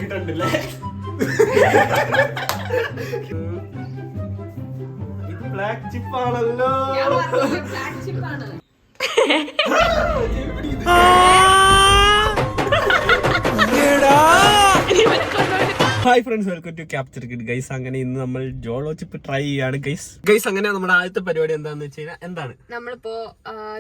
കിട്ടണ്ടില്ലേ? ഇത് black chip ആണല്ലോ. Hi friends, welcome to capture kid guys. അങ്ങനെ ഇന്ന് നമ്മൾ ജോളോ ചിപ്പ് ട്രൈ ചെയ്യാണ് ഗൈസ്. അങ്ങനെ നമ്മുടെ ആദ്യത്തെ പരിപാടി എന്താന്ന് വെച്ച് കഴിഞ്ഞാൽ എന്താണ്, നമ്മളിപ്പോ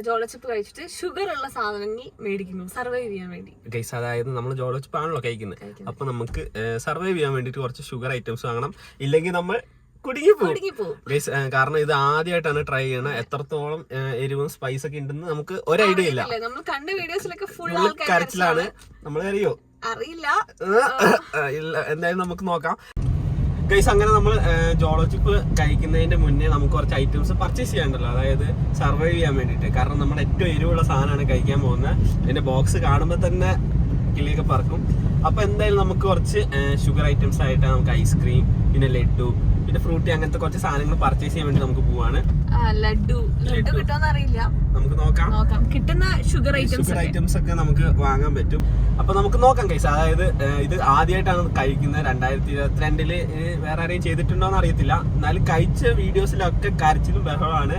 ജോളോ ചിപ്പ് കഴിച്ചിട്ട് ഷുഗർ ഉള്ള സാധനങ്ങൾ മേടിക്കുന്നു സർവൈവ് ചെയ്യാൻ വേണ്ടി ഗൈസ്. അതായത് നമ്മൾ ജോളോ ചിപ്പ് ആണല്ലോ കഴിക്കുന്നത്, അപ്പൊ നമുക്ക് സർവൈവ് ചെയ്യാൻ വേണ്ടിട്ട് കുറച്ച് ഷുഗർ ഐറ്റംസ് വാങ്ങണം, ഇല്ലെങ്കിൽ നമ്മൾ കുടുങ്ങിപ്പോകും ഗൈസ്. കാരണം ഇത് ആദ്യമായിട്ടാണ് ട്രൈ ചെയ്യണത്. എത്രത്തോളം എരിവും സ്പൈസ് ഒക്കെ ഉണ്ടെന്ന് നമുക്ക് ഒരു ഐഡിയ ഇല്ല. നമ്മൾ കണ്ട വീഡിയോസിലൊക്കെ ഫുൾ കരച്ചിലാണ്. നമ്മൾ അറിയോ? അറിയില്ല. ഇല്ല, എന്തായാലും നമുക്ക് നോക്കാം ഗൈസ്. അങ്ങനെ നമ്മൾ ജോളോ ചിപ്പ് കഴിക്കുന്നതിന്റെ മുന്നേ നമുക്ക് കുറച്ച് ഐറ്റംസ് പർച്ചേസ് ചെയ്യാനുണ്ടല്ലോ, അതായത് സർവൈവ് ചെയ്യാൻ വേണ്ടിയിട്ട്. കാരണം നമ്മുടെ ഏറ്റവും എരിവുള്ള സാധനമാണ് കഴിക്കാൻ പോകുന്നത്. അതിന്റെ ബോക്സ് കാണുമ്പോൾ തന്നെ കിളിയൊക്കെ പറക്കും. അപ്പൊ എന്തായാലും നമുക്ക് കുറച്ച് ഷുഗർ ഐറ്റംസ് ആയിട്ട് നമുക്ക് ഐസ്ക്രീം, പിന്നെ ലഡു, പിന്നെ ഫ്രൂട്ടി, അങ്ങനത്തെ കുറച്ച് സാധനങ്ങൾ പർച്ചേസ് ചെയ്യാൻ വേണ്ടി നമുക്ക് പോവാണ്. ലഡു കിട്ടുമെന്ന് അറിയില്ല, നമുക്ക് നോക്കാം. കിട്ടുന്ന ഷുഗർ ഐറ്റംസ് ഒക്കെ നമുക്ക് വാങ്ങാൻ പറ്റും. അപ്പൊ നമുക്ക് നോക്കാം ഗൈസ്. അതായത് ഇത് ആദ്യമായിട്ടാണ് കഴിക്കുന്നത്. 2022 വേറെ ആരെയും ചെയ്തിട്ടുണ്ടോന്ന് അറിയത്തില്ല, എന്നാലും കഴിച്ച വീഡിയോസിലൊക്കെ കരച്ചിലും ബഹളമാണ്.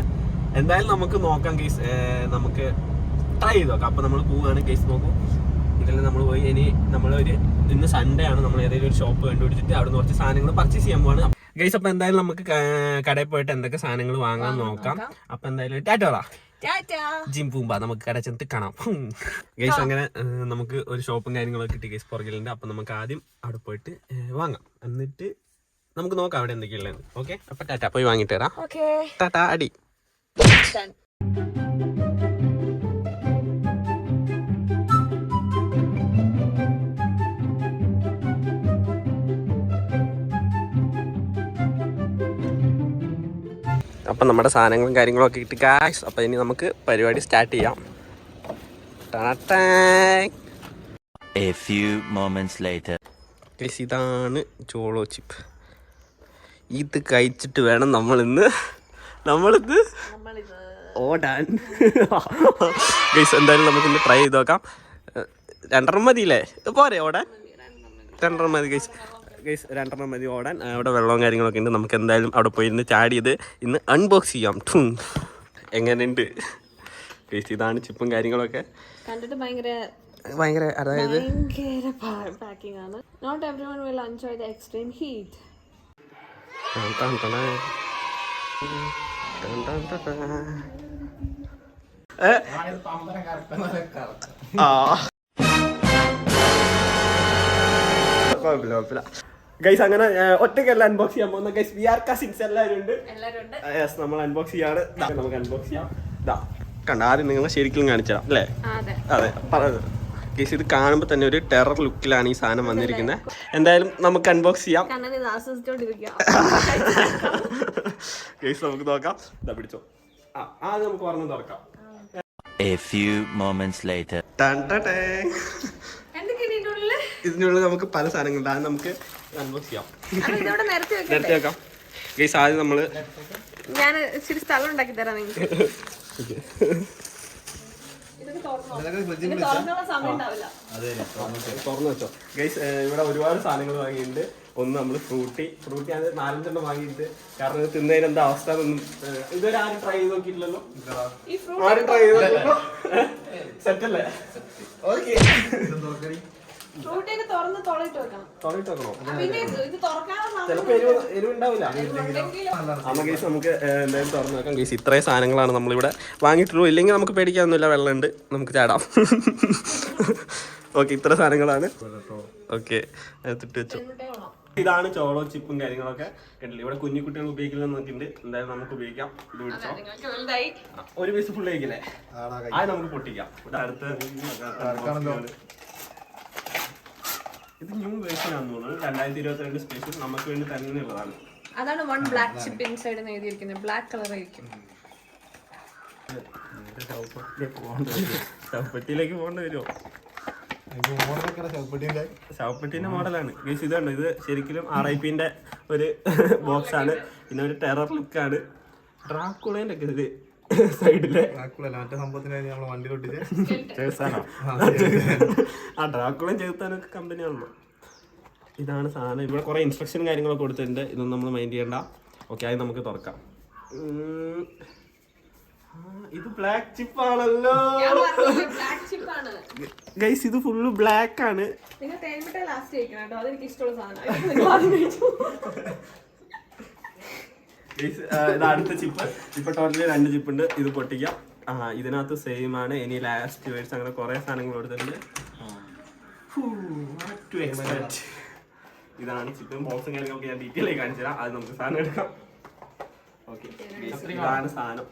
എന്തായാലും നമുക്ക് നോക്കാം ഗൈസ്, നമുക്ക് ട്രൈ ചെയ്ത് നോക്കാം. അപ്പൊ നമ്മൾ പോവാണ് ഗൈസ്. നോക്കും, ഇതെല്ലാം നമ്മൾ പോയി ഇന്ന് സൺഡേ ആണ്, നമ്മൾ ഏതെങ്കിലും ഒരു ഷോപ്പ് കണ്ടുപിടിച്ചിട്ട് അവിടെ നിന്ന് കുറച്ച് സാധനങ്ങൾ പർച്ചേസ് ചെയ്യാൻ പോവാണ് ഗൈസ്. അപ്പൊ എന്തായാലും നമുക്ക് കടയിൽ പോയിട്ട് എന്തൊക്കെ സാധനങ്ങൾ വാങ്ങാൻ നോക്കാം. അപ്പൊ എന്തായാലും ടാറ്റാ ജിം പൂമ്പാ, നമുക്ക് കട ചെന്നിട്ട് കാണാം ഗൈസ്. അങ്ങനെ നമുക്ക് ഒരു ഷോപ്പും കാര്യങ്ങളൊക്കെ കിട്ടി ഗൈസ് പുറകിലുണ്ട്. അപ്പൊ നമുക്ക് ആദ്യം അവിടെ പോയിട്ട് വാങ്ങാം, എന്നിട്ട് നമുക്ക് നോക്കാം അവിടെ എന്തൊക്കെയുള്ളത്. ഓക്കെ, അപ്പൊ ടാറ്റ, പോയി വാങ്ങിട്ട് വരാം. ടാറ്റ, അടി. അപ്പം നമ്മുടെ സാധനങ്ങളും കാര്യങ്ങളൊക്കെ കിട്ടി ഗായ്സ്. അപ്പം ഇനി നമുക്ക് പരിപാടി സ്റ്റാർട്ട് ചെയ്യാം. ഇതാണ് ജോളോ ചിപ്പ്. ഇത് കഴിച്ചിട്ട് വേണം നമ്മളിന്ന് ഓടാൻ ഗൈസ്. എന്തായാലും നമുക്കിന്ന് ട്രൈ ചെയ്ത് നോക്കാം. 2 മതിയില്ലേ? പോരെ ഓടാൻ? 2 മതി ഗൈസ്. 2 മതി ഓടാൻ. അവിടെ വെള്ളവും കാര്യങ്ങളൊക്കെ ഉണ്ട്. നമുക്ക് എന്തായാലും അവിടെ പോയി ഇന്ന് ചാടിയത് ഇന്ന് അൺബോക്സ് ചെയ്യാം. എങ്ങനെയുണ്ട് ഗൈസ്? ഇതാണ് ചിപ്പും കാര്യങ്ങളൊക്കെ. കണ്ടിട്ട് ഭയങ്കര അതായത് പാക്കിംഗ് ആണ്. Not everyone will enjoy the extreme heat. കുഴപ്പമില്ല ഗൈസ്. അങ്ങനെ ഒറ്റയ്ക്കല്ല അൺബോക്സ് ചെയ്യാൻ പോകുന്ന ഗൈസ്. വി ആർ കസിൻസ് എല്ലാവരും ഉണ്ട്. യെസ്, നമ്മൾ അൺബോക്സ് ചെയ്യാണ്. നമുക്ക് അൺബോക്സ് ചെയ്യാം. ഇതാ കണ്ട, ആദ്യം നിങ്ങൾ ശരിക്കും കാണിച്ചാ അല്ലേ? അതെ, പറഞ്ഞത് ഗൈസ്. ഇത് കാണുമ്പോൾ തന്നെ ഒരു ടെറർ ലുക്കിലാണ് ഈ സാധനം വന്നിരിക്കുന്നത്. എന്തായാലും നമുക്ക് അൺബോക്സ് ചെയ്യാം ഗൈസ്. നമുക്ക് നോക്കാം. ഇതാ പിടിച്ചോ. ആദ്യം നമുക്ക് പറഞ്ഞു തുറക്കാം. A few moments later. ഇതിനുള്ളിൽ നമുക്ക് പല സാധനങ്ങളുണ്ട്. അത് നമുക്ക് അൺബോക്സ് ചെയ്യാം. നേരത്തെ വെക്കാം ഗൈസ്. ആദ്യം നമ്മള് ഞാൻ ഇച്ചിരി സ്ഥലം ഉണ്ടാക്കി തരാം നിങ്ങൾക്ക്. തുറന്നു വെച്ചോ ഗൈസ്. ഇവിടെ ഒരുപാട് സാധനങ്ങൾ വാങ്ങിയിട്ടുണ്ട്. ഒന്ന് നമ്മൾ ഫ്രൂട്ടി അത് 4-5 വാങ്ങിയിട്ട്, കാരണം ഇത് തിന്നതിന് എന്താ അവസ്ഥ ഒന്നും ഇതുവരെ ആരും ട്രൈ ചെയ്ത് നോക്കിയിട്ടില്ലല്ലോ. ആരും ട്രൈ ചെയ്ത് നോക്കിയപ്പോ സെറ്റല്ലേ? ഓക്കെ, ചിലപ്പോ എരിവുണ്ടാവില്ല. അമ്മ ഗൈസ്, നമുക്ക് എന്തായാലും തുറന്നു നോക്കാം ഗൈസ്. ഇത്രയും സാധനങ്ങളാണ് നമ്മളിവിടെ വാങ്ങിയിട്ടുള്ളൂ. ഇല്ലെങ്കിൽ നമുക്ക് പേടിക്കാനൊന്നുമില്ല, വെള്ളമുണ്ട്, നമുക്ക് ചാടാം. ഓക്കെ, ഇത്ര സാധനങ്ങളാണ്. ഓക്കെ, തിട്ട് വെച്ചു. ഇതാണ് ചോളോ ചിപ്പും കാര്യങ്ങളൊക്കെ കണ്ടില്ല. ഇവിടെ കുഞ്ഞിക്കുട്ടികൾ ഉപയോഗിക്കുന്നത് നോക്കിണ്ട്. എന്തായാലും നമുക്ക് ഉപയോഗിക്കാം. ഇത് പിടിച്ചോ. ഒരു പീസ് ഫുൾ കഴിക്കില്ലേ? അത് നമുക്ക് പൊട്ടിക്കാം. ഇവിടെ അടുത്ത് ഇത് ന്യൂ വേർഷൻ ആണെന്ന് തോന്നുന്നു. 2022 സ്പെഷ്യൽ നമുക്ക് വേണ്ടി തന്നെയുള്ളതാണ്. അതാണ് വൺ ബ്ലാക്ക് ചിപ്പ് ഇൻസൈഡ് എന്ന് എഴുതിയിരിക്കുന്നത്. ബ്ലാക്ക് കളർ ആയിരിക്കും. ശവപ്പെട്ടിയിലേക്ക് പോകേണ്ടി വരുമോ? ശവപ്പെട്ടിന്റെ മോഡലാണ് ഗൈസ്. ഇതാണ്, ഇത് ശരിക്കും RIPന്റെ ഒരു ബോക്സ് ആണ്. പിന്നെ ഒരു ടെറർ ലുക്കാണ്. ഡ്രാക്കുളേന്റെ ഒക്കെ ഇത് സൈഡിലെ മറ്റേ സംഭവത്തിന് നമ്മളെ വണ്ടിയിലൊട്ടിച്ച് ആ ഡ്രാക്കുളം ചെറുത്താനൊക്കെ കമ്പനിയാണല്ലോ. ഇതാണ് സാധനം. ഇവിടെ കുറെ ഇൻസ്ട്രക്ഷനും കാര്യങ്ങളൊക്കെ കൊടുത്തിട്ടുണ്ട്. ഇതൊന്നും നമ്മൾ മൈൻഡ് ചെയ്യണ്ട. ഓക്കെ, അത് നമുക്ക് തുറക്കാം. ഇത് ബ്ലാക്ക് ചിപ്പ് ആണല്ലോ ഗൈസ്. ഇത് ഫുള്ള് ബ്ലാക്ക് ആണ്. ഇത് അടുത്ത ചിപ്പ്. ഇപ്പൊ ടോട്ടലി 2 ചിപ്പ് ഉണ്ട്. ഇത് പൊട്ടിക്കാം. ഇതിനകത്ത് സെയിം ആണ്. ഇനി ലാസ്റ്റ് വേഴ്സ് അങ്ങനെ കുറെ സാധനങ്ങൾ കൊടുത്തിട്ടുണ്ട്. ഇതാണ് ചിപ്പും ബോക്സും കാര്യങ്ങളൊക്കെ ഞാൻ ഡീറ്റെയിൽ ആയി കാണിച്ചു തരാം. അത് നമുക്ക് സാധനം എടുക്കാം. ഓക്കെ, ഇതാണ് സാധനം.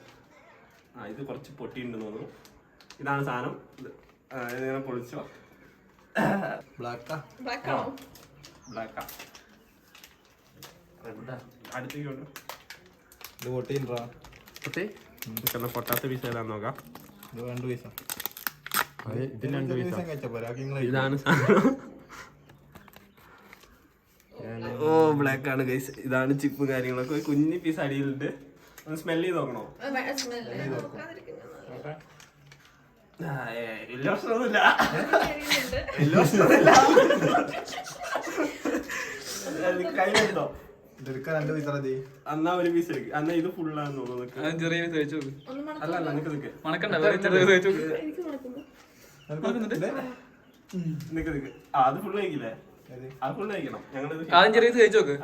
ഇത് കുറച്ച് പൊട്ടിയുണ്ടെന്ന് തോന്നുന്നു. ഇതാണ് സാധനം. ഇതിങ്ങനെ പൊളിച്ചോ. ബ്ലാക്കാ അടുത്തേക്ക് കൊണ്ട് പൊട്ടാത്ത പീസ് ഏതാന്ന് നോക്കാം. ഇതാണ് സാധനം. ഓ ബ്ലാക്ക് ആണ് ഗൈസ്. ഇതാണ് ചിപ്പ് കാര്യങ്ങളൊക്കെ. ഒരു കുഞ്ഞി പീസ് അടിയിലുണ്ട്. ഒന്ന് സ്മെല് ചെയ്ത് നോക്കണോ? എല്ലാ പ്രശ്നമൊന്നുമില്ല. കയ്യിലെടുത്തോ? അന്നാ ഒരു പീസ് എടുക്കും. അന്നാ ഇത് ഫുള്ളാന്ന് തോന്നുന്നു. ചെറിയ അല്ല അല്ല നിക്ക് നിക്ക് അത് ഫുള്ള് കഴിക്കില്ലേ? അത് ഫുള്ള് കഴിക്കണം. ഞങ്ങളത് ആദ്യം ചെറിയ തേച്ച് നോക്ക്.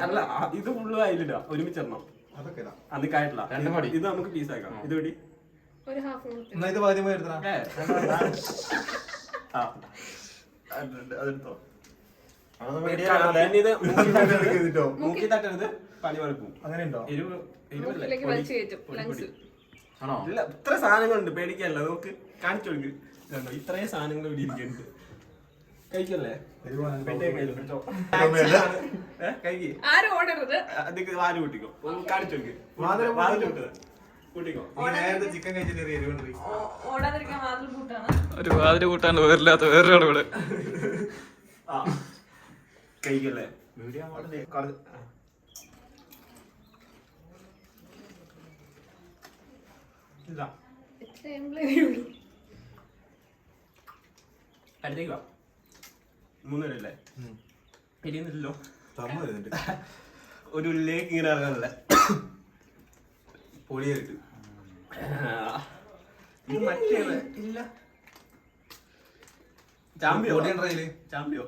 അല്ല ഇത് ഫുള്ള് ആയില്ല. ഒരുമിച്ചിടണം. അത് കായിട്ടില്ല. ഇത് നമുക്ക് പീസാക്കാം. ഇത് പിടി. അതെടുത്തോ. മൂക്കി തട്ടരുത്, പനി വറക്കും. അങ്ങനെയുണ്ടോ? ഇല്ല, ഇത്ര സാധനങ്ങളുണ്ട്, പേടിക്കല്ല. നമുക്ക് കാണിച്ചു കൊടുക്ക്. ഇത്രയും സാധനങ്ങൾ ഇവിടെ ഇരിക്കുന്നുണ്ട്. കഴിക്കല്ലേ? കഴിക്ക്. വാല് കൂട്ടിക്കോ. കാണിച്ചു കൊടുക്ക്. വാതിൽ കൂട്ടത് കൂട്ടിക്കോ. ഒരു വാതിൽ കൂട്ടാണ്ട് വേറില്ലാത്ത വേറൊരാൾ ഇവിടെ. കഴിക്കല്ലേ? അടുത്തേക്ക് വാ. 3 പേരല്ലേ? എരിയുന്നില്ലല്ലോ. ഒരു ഉള്ളിലേക്ക് ഇങ്ങനെ ഇറങ്ങാനല്ലേ? പൊളിയായിട്ട് ഇത് മറ്റേത് ഇല്ല. ചാമ്പ്യോ ചാമ്പ്യോ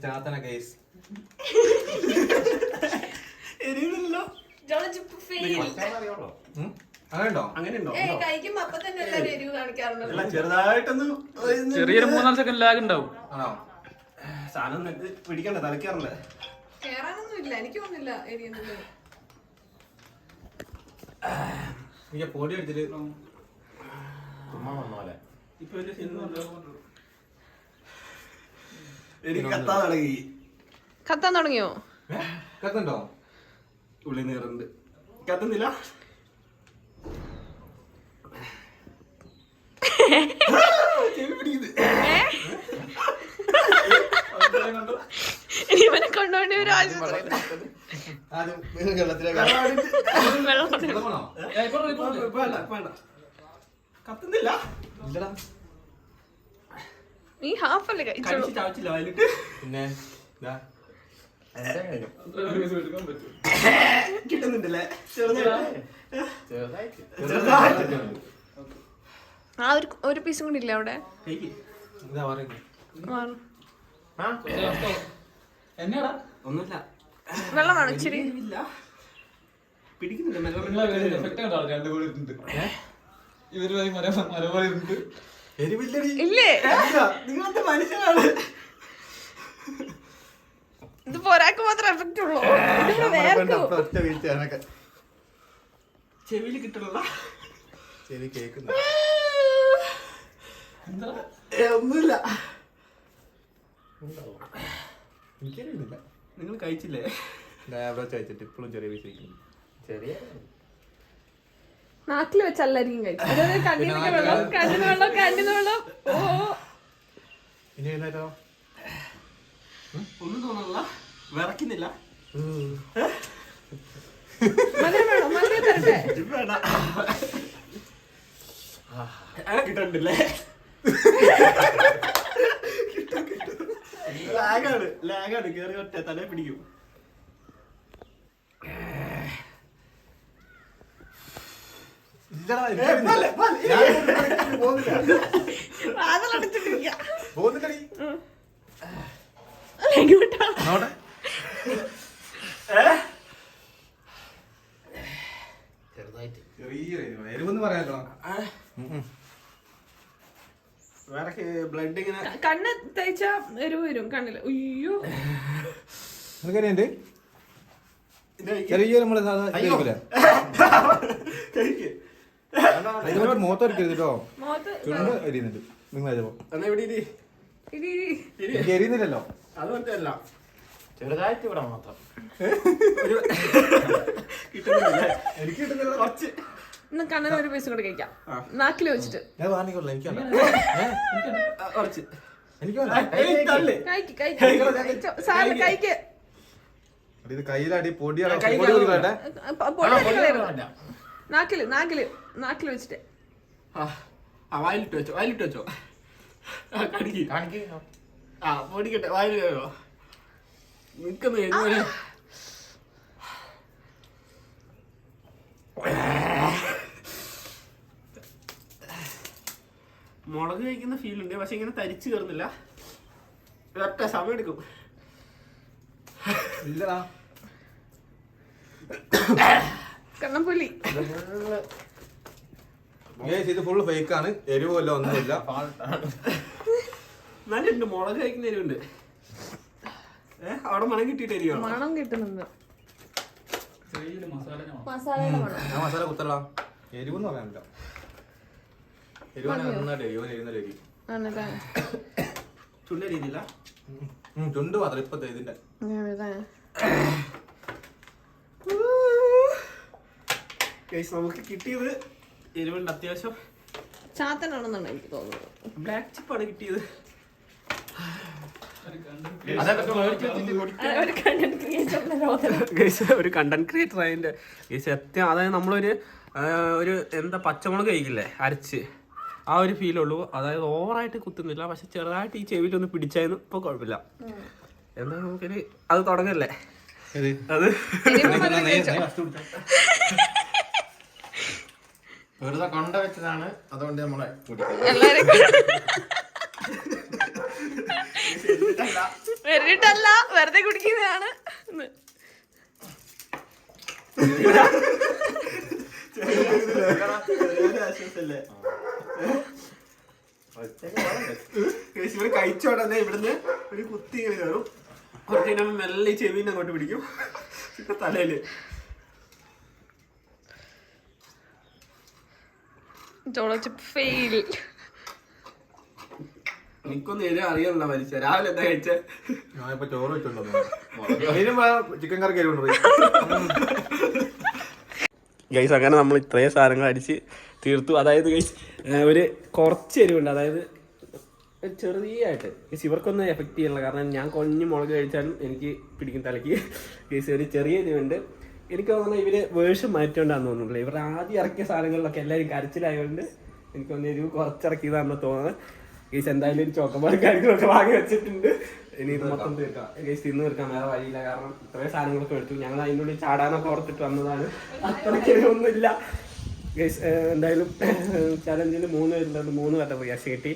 ചാത്തന കേസ് എരിയുന്നില്ലല്ലോ. അങ്ങനെയുണ്ടോ? ചെറുതായിട്ടൊന്ന് ചെറിയൊരു 3-4 സെക്കൻഡ് ലാഗ് ഉണ്ടാവും. സാധനം പിടിക്കണ്ട, തലക്കാറല്ലേ? പൊടി അടിച്ചിട്ട് ഇപ്പൊ എനിക്ക് കത്താൻ തുടങ്ങിയോ? കത്തുണ്ടോ? ഉള്ളി നീറുണ്ട്. കത്തുന്നില്ല. ഇവനെ കൊണ്ടുപോണ്ടി ഒരു കത്തുന്നില്ല. നീ ഹാഫ് അല്ലേ കഴിച്ചോളൂ. ചാവച്ചില്ല വയലിട്ട്. പിന്നെ കിട്ടുന്നുണ്ടല്ലേ? ആ ഒരു പീസും കൂടി ഇല്ല അവിടെ. ഒന്നുമില്ല. വെള്ളം വേണം ഇച്ചിരി. ഇല്ലേ? ഇത് ഒരാൾക്ക് മാത്രം എഫക്റ്റ് ഉള്ളൂ. ചെവിയിൽ കിട്ടുള്ള ഒന്നുമില്ല. എനിക്കറിയുന്നില്ല. നിങ്ങൾ കഴിച്ചില്ലേ? കഴിച്ചിട്ട് ഇപ്പോഴും ചെറിയ പീസ് കഴിക്കുന്നു. ചെറിയ നാട്ടിൽ വെച്ചല്ലായിരിക്കും കഴിച്ചു. കണ്ണിന്ന് വെള്ളം. ഓ ഒന്നും തോന്നല്ല. വിറക്കുന്നില്ല. മധുരം വേണോ? മധുരം തരട്ടെ? കിട്ടണ്ടല്ലേ? ലാഗാണ് കേറി ഒറ്റ തലേ പിടിക്കും. ബ്ലഡ് ഇങ്ങനെ കണ്ണ് തേച്ച എരിവ് വരും കണ്ണില്. അയ്യോ ചെറിയ നമ്മള് മോത്തൊരിക്കരുത് കേട്ടോ. ചുണ്ട് എരിയുന്നുണ്ട്. നിങ്ങൾ എനിക്ക് എരിയുന്നില്ലല്ലോ. അത് മറ്റല്ല, ചെറുതായിട്ട് ഇവിടെ മാത്രം എനിക്ക് കിട്ടുന്നില്ല കുറച്ച്. കണ്ണന് ഒരു പൈസ കൂടെ കഴിക്കാം, നാക്കില് വെച്ചിട്ട്. ഞാൻ വാങ്ങിക്കൊള്ളാം. എനിക്കല്ല കുറച്ച് ഇത് കയ്യിലടി പൊടിയാണ്. നാക്കില് നാക്കില് നാക്കില് വെച്ചിട്ട്. വായിലിട്ട് വെച്ചോ, വായിലിട്ട് വെച്ചോ. പൊടിക്കട്ടെ, വായിൽ നിൽക്കുന്നു. മുളക് കഴിക്കുന്ന ഫീലുണ്ട്, പക്ഷെ ഇങ്ങനെ തരിച്ചു കയറുന്നില്ല. ഒറ്റ സമയം എടുക്കും. ഇല്ലടാ കണ്ണപ്പുലി. ഇത് ഫുള്ള് ഫേക്കാണ്. എരിവല്ല ഒന്നുമില്ല. നല്ലുണ്ട്, മുളക് കഴിക്കുന്ന എരിവുണ്ട്. അവിടെ മണം കിട്ടിയിട്ട് എരിവാണ്. മണം കിട്ടുന്നുണ്ട്. ഞാൻ മസാല കുത്തല്ല. എരിവെന്ന് പറയാനില്ല. എരിവാണ് നന്നായിട്ട് എരിയുന്ന ചുണ്ട രീതിയില്ല. ചുണ്ട് മാത്രം ഇപ്പത്തെ ഇതിന്റെ. നമുക്ക് കിട്ടിയത് എരിവുണ്ട് അത്യാവശ്യം. ചാത്തനാണെന്നാണ് എനിക്ക് തോന്നുന്നത്. ബ്ലാക്ക് ചിപ്പാണ് കിട്ടിയത്. ഒരു കണ്ടന്റ് ക്രിയേറ്റർ അതിന്റെ സത്യം. അതായത് നമ്മളൊരു എന്താ പച്ചമുളക് കഴിക്കില്ലേ അരച്ച്, ആ ഒരു ഫീലുള്ളൂ. അതായത് ഓവറായിട്ട് കുത്തുന്നില്ല, പക്ഷെ ചെറുതായിട്ട് ഈ ചെവിയിലൊന്ന് പിടിച്ചായിരുന്നു. ഇപ്പൊ കുഴപ്പമില്ല. എന്താ നമുക്കൊരു അത് തുടങ്ങല്ലേ. അത് വെറുതെ കൊണ്ട വെച്ചതാണ്, അതുകൊണ്ട് നമ്മളെ വെറുതെ വെറുതെ കുടിക്കുന്നതാണ്. കഴിച്ചോടന്നെ ഇവിടുന്ന് ഒരു കുത്തി ഇങ്ങനെ കയറും. കുറച്ച് കഴിഞ്ഞാൽ മെല്ലെ ചെവിനെ അങ്ങോട്ട് പിടിക്കും. ഇപ്പൊ തലയില് എനിക്കൊന്നും എരി അറിയാനുള്ള മനുഷ്യ. രാവിലെ എന്താ കഴിച്ച? ഞാനിപ്പോ ചോറ് വെച്ചോണ്ടോ ചിക്കൻ കറി കയറി. ഗൈസ് അങ്ങനെ നമ്മൾ ഇത്രയും സാധനങ്ങൾ അടിച്ച് തീർത്തു. അതായത് ഗൈസ് ഒരു കുറച്ച് എരിവുണ്ട്, അതായത് ചെറിയായിട്ട്. ഗൈസ് ഇവർക്കൊന്നും എഫക്ട് ചെയ്യണില്ല, കാരണം ഞാൻ കൊഞ്ഞ് മുളക് കഴിച്ചാലും എനിക്ക് പിടിക്കും തലയ്ക്ക്. ഗൈസ് ഒരു ചെറിയ എരിവുണ്ട്. എനിക്ക് തോന്നുന്നത് ഇവര് വേർഷൻ മാറ്റേണ്ടാന്ന് തോന്നുന്നില്ല. ഇവരുടെ ആദ്യം ഇറക്കിയ സാധനങ്ങളിലൊക്കെ എല്ലാവരും കരച്ചിലായതുകൊണ്ട് എനിക്കൊന്ന് എരിവ് കുറച്ചിറക്കിയതാണെന്ന് തോന്നുന്നത്. ഗൈസ് എന്തായാലും ഒരു ചോക്കോബാർ കാര്യങ്ങളൊക്കെ വാങ്ങി വെച്ചിട്ടുണ്ട്. ഇനി ഇത് മൊത്തം തീർക്കാം. ഗൈസ് തിന്ന് തീർക്കാൻ വേറെ വഴിയില്ല, കാരണം ഇത്രയും സാധനങ്ങളൊക്കെ എടുത്തു. ഞങ്ങൾ അതിൻ്റെ ഉള്ളിൽ ചാടാനൊക്കെ ഓർത്തിട്ട് വന്നതാണ്. അത്രയ്ക്ക് ഒന്നുമില്ല ഗൈസ്. എന്തായാലും ചലഞ്ചിൽ 3 പേരുണ്ടായിരുന്നു. 3 പേരുടെ റിയാക്ഷൻ കിട്ടി.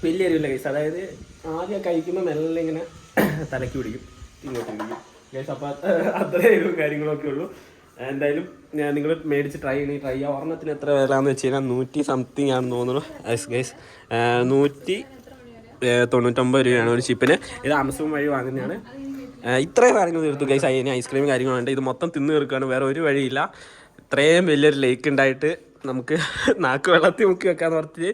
വലിയ എരിവില്ല ഗൈസ്. അതായത് ആദ്യം കഴിക്കുമ്പോൾ മെല്ലെ ഇങ്ങനെ തലയ്ക്ക് പിടിക്കും, ഇങ്ങോട്ട് പിടിക്കും ഗൈസ്. അപ്പോൾ അത്ര എരിവും കാര്യങ്ങളൊക്കെ ഉള്ളൂ. എന്തായാലും നിങ്ങൾ മേടിച്ച് ട്രൈ ചെയ്യണേ. ട്രൈ ചെയ്യുക. ഒരെണ്ണത്തിന് എത്ര വിലയെന്ന് വെച്ച് കഴിഞ്ഞാൽ 100 സംതിങ് ആണെന്ന് തോന്നുന്നു ഗൈസ്. 199 രൂപയാണ് ഒരു ചിപ്പിന്. ഇത് ആമസോൺ വഴി വാങ്ങുന്നതാണ്. ഇത്രയും കാര്യങ്ങൾ തീർത്തു ഗൈസ്. അതിന് ഐസ്ക്രീം കാര്യങ്ങളുണ്ട്. ഇത് മൊത്തം തിന്ന് തീർക്കുകയാണ്, വേറെ ഒരു വഴിയില്ല. ഇത്രയും വലിയൊരു ലേക്ക് ഉണ്ടായിട്ട് നമുക്ക് നാക്ക് വെള്ളത്തിൽ മുക്കി വെക്കാന്ന് പറഞ്ഞിട്ട്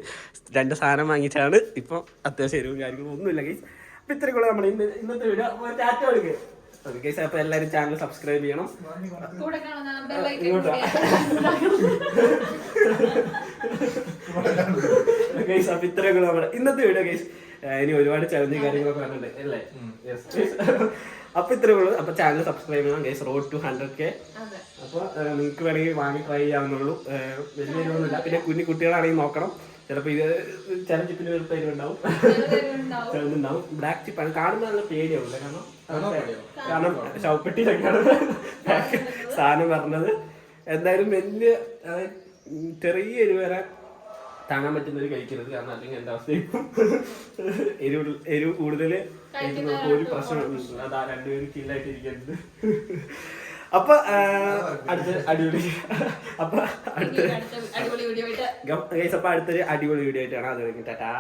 2 സാധനം വാങ്ങിച്ചാണ്. ഇപ്പം അത്യാവശ്യം എരിവും കാര്യങ്ങളും ഒന്നുമില്ല ഗൈസ്. അപ്പം ഇത്രയും കൂടെ നമ്മൾ ഇന്നത്തെ വീഡിയോ ടാറ്റ കൊടുക്കുക ഗൈസ്. അപ്പോൾ എല്ലാവരും ചാനൽ സബ്സ്ക്രൈബ് ചെയ്യണം. ഗൈസ് അപ്പോൾ ഇത്രയും കൂടെ നമ്മുടെ ഇന്നത്തെ വീഡിയോ ഗൈസ്. ഇനി ഒരുപാട് ചലഞ്ച് കാര്യങ്ങളൊക്കെ വരുന്നുണ്ട് അല്ലേ? അപ്പൊ ഇത്രേ ഉള്ളൂ. അപ്പൊ ചാനൽ സബ്സ്ക്രൈബ് ചെയ്യണം ഗൈസ്. Road to 100K. അപ്പൊ നിങ്ങൾക്ക് വേണമെങ്കിൽ വാങ്ങി ട്രൈ ചെയ്യാവുന്നുള്ളൂ. വലിയ ഒന്നുമില്ല. പിന്നെ കുഞ്ഞു കുട്ടികളാണെങ്കിൽ നോക്കണം. ചിലപ്പോ ഇത് ചില ചിപ്പിന് ഒരു പേര് ഉണ്ടാവും, ചിലതുണ്ടാവും. ബ്ലാക്ക് ചിപ്പാണ്. കാണുമ്പോൾ നല്ല പേടിയാവില്ല. കാരണം ശവപ്പെട്ടിയിലൊക്കെയാണ് സാധനം പറഞ്ഞത്. എന്തായാലും വലിയ ചെറിയ വരെ താങ്ങാൻ പറ്റുന്നവർ കഴിക്കരുത്. കാരണം അല്ലെങ്കിൽ എൻ്റെ അവസ്ഥയും എരിവ് കൂടുതൽ കഴിക്കുന്നവർക്ക് ഒരു പ്രശ്നമില്ല. അതാ രണ്ടുപേരും കില്ലായിട്ട് ഇരിക്കരുത്. അപ്പൊ അടുത്തൊരു അടിപൊളി അടുത്തൊരു അടിപൊളി വീഡിയോ ആയിട്ടാണ്. അത് കഴിഞ്ഞ് ടാറ്റാ.